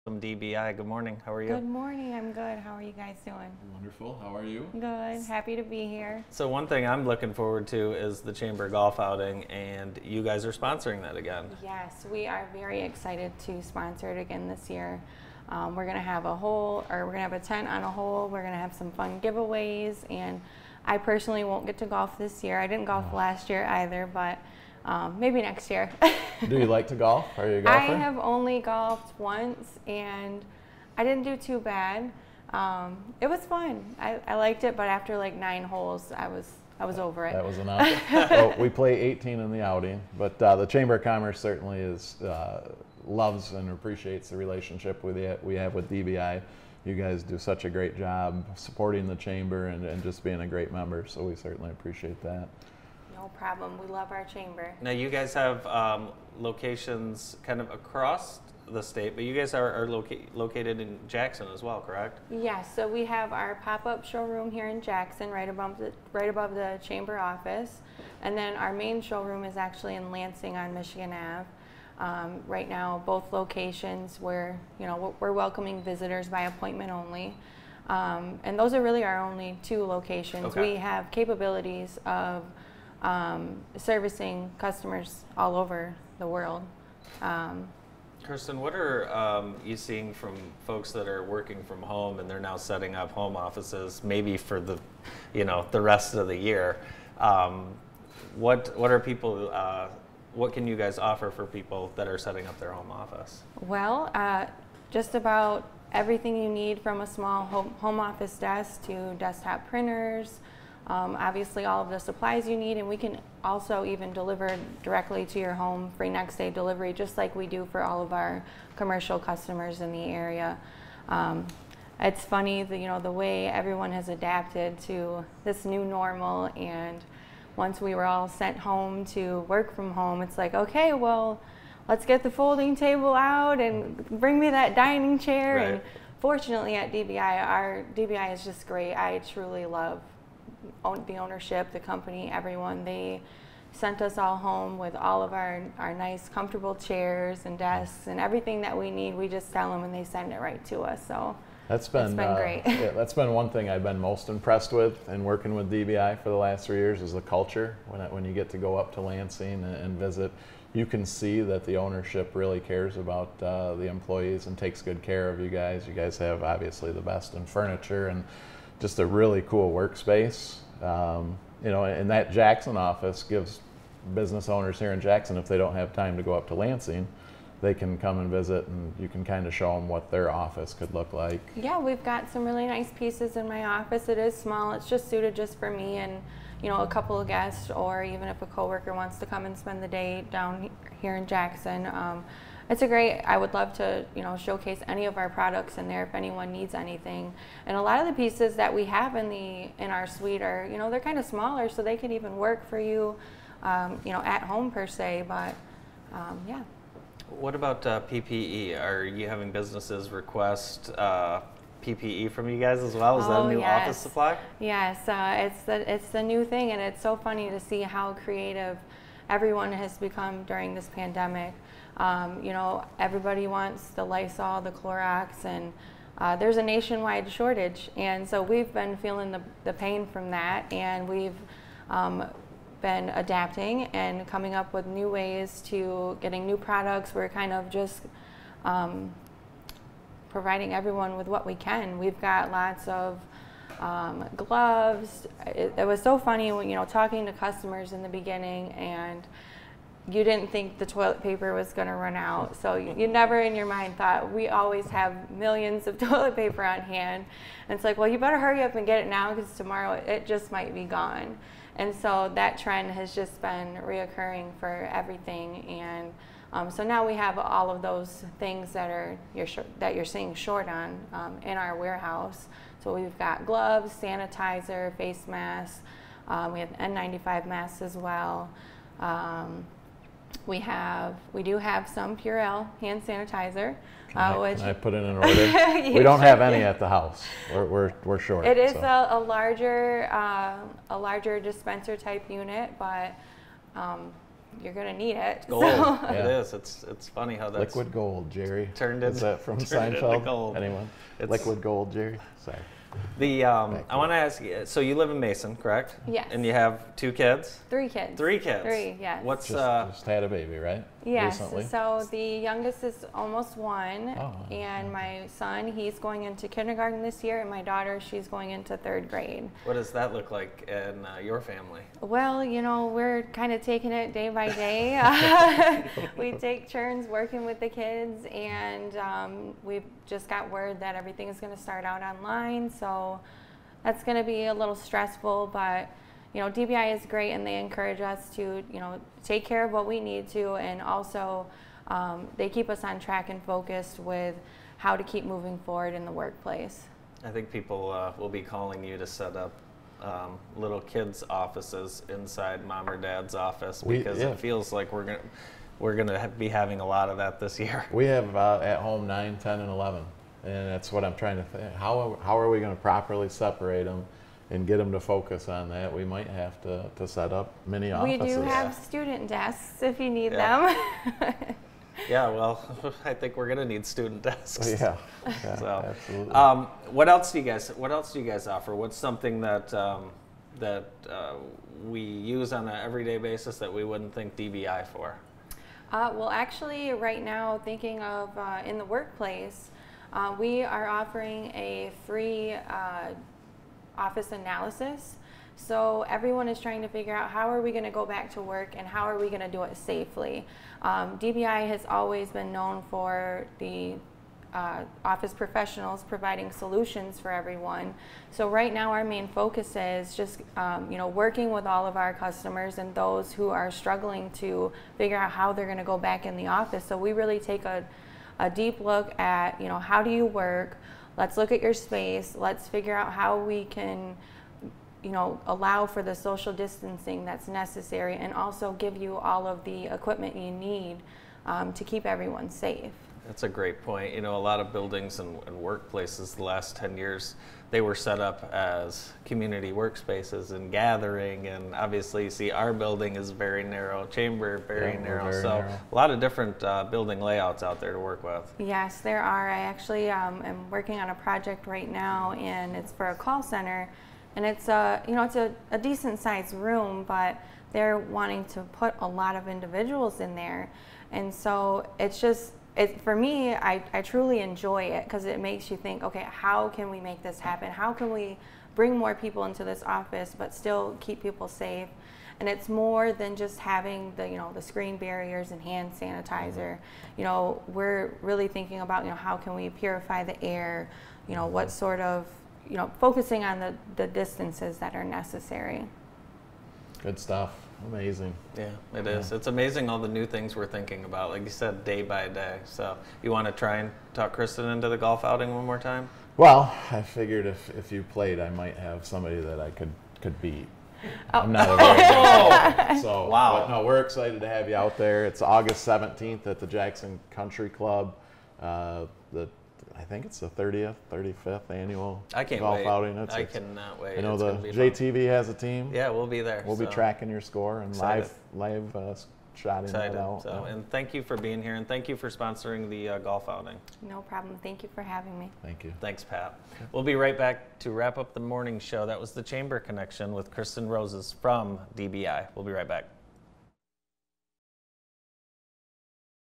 From DBI. Good morning. How are you? Good morning. I'm good. How are you guys doing? Wonderful. How are you? Good. Happy to be here. So one thing I'm looking forward to is the Chamber Golf Outing, and you guys are sponsoring that again. Yes, we are very excited to sponsor it again this year. We're gonna have we're gonna have a tent on a hole. We're gonna have some fun giveaways, and I personally won't get to golf this year. I didn't golf last year either, but maybe next year. Do you like to golf? Are you a golfer? I have only golfed once, and I didn't do too bad. It was fun. I liked it, but after like 9 holes, I was over it. That was enough. Well, we play 18 in the outing, but the Chamber of Commerce certainly loves and appreciates the relationship we have with DBI. You guys do such a great job supporting the Chamber and just being a great member, so we certainly appreciate that. No problem. We love our chamber. Now you guys have locations kind of across the state, but you guys are located in Jackson as well, correct? Yes. So we have our pop-up showroom here in Jackson, right above the chamber office, and then our main showroom is actually in Lansing on Michigan Ave. Right now, both locations we're welcoming visitors by appointment only, and those are really our only 2 locations. Okay. We have capabilities of servicing customers all over the world. Kristen, what are you seeing from folks that are working from home and they're now setting up home offices, maybe for the rest of the year? What are people? What can you guys offer for people that are setting up their home office? Well, just about everything you need, from a small home office desk to desktop printers. Obviously all of the supplies you need, and we can also even deliver directly to your home, free next day delivery, just like we do for all of our commercial customers in the area. It's funny the way everyone has adapted to this new normal, and once we were all sent home to work from home, it's like, okay, well, let's get the folding table out and bring me that dining chair. Right. And fortunately at DBI, our DBI is just great. I truly love the ownership, the company, everyone. They sent us all home with all of our nice comfortable chairs and desks and everything that we need. We just tell them and they send it right to us. So it's been great. Yeah, that's been one thing I've been most impressed with in working with DBI for the last 3 years is the culture. When you get to go up to Lansing and visit, you can see that the ownership really cares about the employees and takes good care of you guys. You guys have obviously the best in furniture and just a really cool workspace. And that Jackson office gives business owners here in Jackson, if they don't have time to go up to Lansing, they can come and visit, and you can kind of show them what their office could look like. Yeah, we've got some really nice pieces in my office. It is small. It's just suited just for me and a couple of guests, or even if a coworker wants to come and spend the day down here in Jackson. I would love to, showcase any of our products in there if anyone needs anything. And a lot of the pieces that we have in our suite are, they're kind of smaller, so they can even work for you, at home per se. But yeah. What about PPE? Are you having businesses request PPE from you guys as well? Is that a new office supply? Yes, it's the new thing, and it's so funny to see how creative everyone has become during this pandemic. Everybody wants the Lysol, the Clorox, and there's a nationwide shortage. And so we've been feeling the pain from that, and we've been adapting and coming up with new ways to getting new products. We're kind of just providing everyone with what we can. We've got lots of gloves. It was so funny when, talking to customers in the beginning, and you didn't think the toilet paper was going to run out. So you never in your mind thought, we always have millions of toilet paper on hand. And it's like, well, you better hurry up and get it now, because tomorrow it just might be gone. And so that trend has just been reoccurring for everything. And so now we have all of those things that you're seeing short on in our warehouse. So we've got gloves, sanitizer, face masks. We have N95 masks as well. We do have some Purell hand sanitizer. Can I put in an order? We don't have any at the house. We're short. It is a larger dispenser type unit, but you're going to need it. Gold. So. It is. It's funny how that's Liquid gold, Jerry. Is that from turned into Seinfeld? gold. Anyone? It's, Liquid gold, Jerry. Sorry. I want to ask you. So you live in Mason, correct? Yes. And you have 2 kids? 3 kids. 3 kids. 3, yes. What's just had a baby, right? Yes. Recently? So the youngest is almost 1, Oh, and my son, he's going into kindergarten this year, and my daughter, she's going into 3rd grade. What does that look like in your family? Well, you know, we're kind of taking it day by day. We take turns working with the kids, and we've just got word that everything is going to start out online, so that's going to be a little stressful, but you know, DBI is great, and they encourage us to, you know, take care of what we need to, and also they keep us on track and focused with how to keep moving forward in the workplace. I think people will be calling you to set up little kids' offices inside mom or dad's office, because it feels like we're gonna be having a lot of that this year. We have at home 9, 10, and 11, and that's what I'm trying to think. How are we going to properly separate them and get them to focus on that? We might have to set up mini offices. We do have student desks if you need them. Yeah, well, I think we're gonna need student desks. Yeah, so, absolutely. What else do you guys offer? What's something that we use on an everyday basis that we wouldn't think DBI for? Well, actually, right now, thinking of in the workplace, we are offering a free office analysis. So everyone is trying to figure out how are we going to go back to work and how are we going to do it safely. DBI has always been known for the office professionals providing solutions for everyone. So right now our main focus is just you know, working with all of our customers and those who are struggling to figure out how they're going to go back in the office. So we really take a deep look at, you know, how do you work? Let's look at your space. Let's figure out how we can, you know, allow for the social distancing that's necessary, and also give you all of the equipment you need to keep everyone safe. That's a great point. You know, a lot of buildings and workplaces the last 10 years, they were set up as community workspaces and gathering, and obviously you see our building is very narrow, chamber very narrow, so narrow. A lot of different building layouts out there to work with. Yes, there are. I actually am working on a project right now, and it's for a call center, and it's you know, it's a decent sized room, but they're wanting to put a lot of individuals in there, and so it's just, for me, I truly enjoy it because it makes you think, okay, how can we make this happen? How can we bring more people into this office but still keep people safe? And it's more than just having the, you know, the screen barriers and hand sanitizer. You know, we're really thinking about, you know, how can we purify the air? You know, what sort of, you know, focusing on the distances that are necessary. Good stuff. Amazing. Yeah, it is. It's amazing all the new things we're thinking about, like you said, day by day. So you want to try and talk Kristen into the golf outing one more time? Well, I figured if you played, I might have somebody that I could beat. Oh. I'm not a very good player. So, wow. But no, we're excited to have you out there. It's August 17th at the Jackson Country Club. I think it's the 30th, 35th annual golf outing. I cannot wait. I know the JTV has a team. Yeah, we'll be there. We'll be tracking your score and live shotting that out. So, and thank you for being here, and thank you for sponsoring the golf outing. No problem. Thank you for having me. Thank you. Thanks, Pat. We'll be right back to wrap up the morning show. That was the Chamber Connection with Kristen Rosas from DBI. We'll be right back.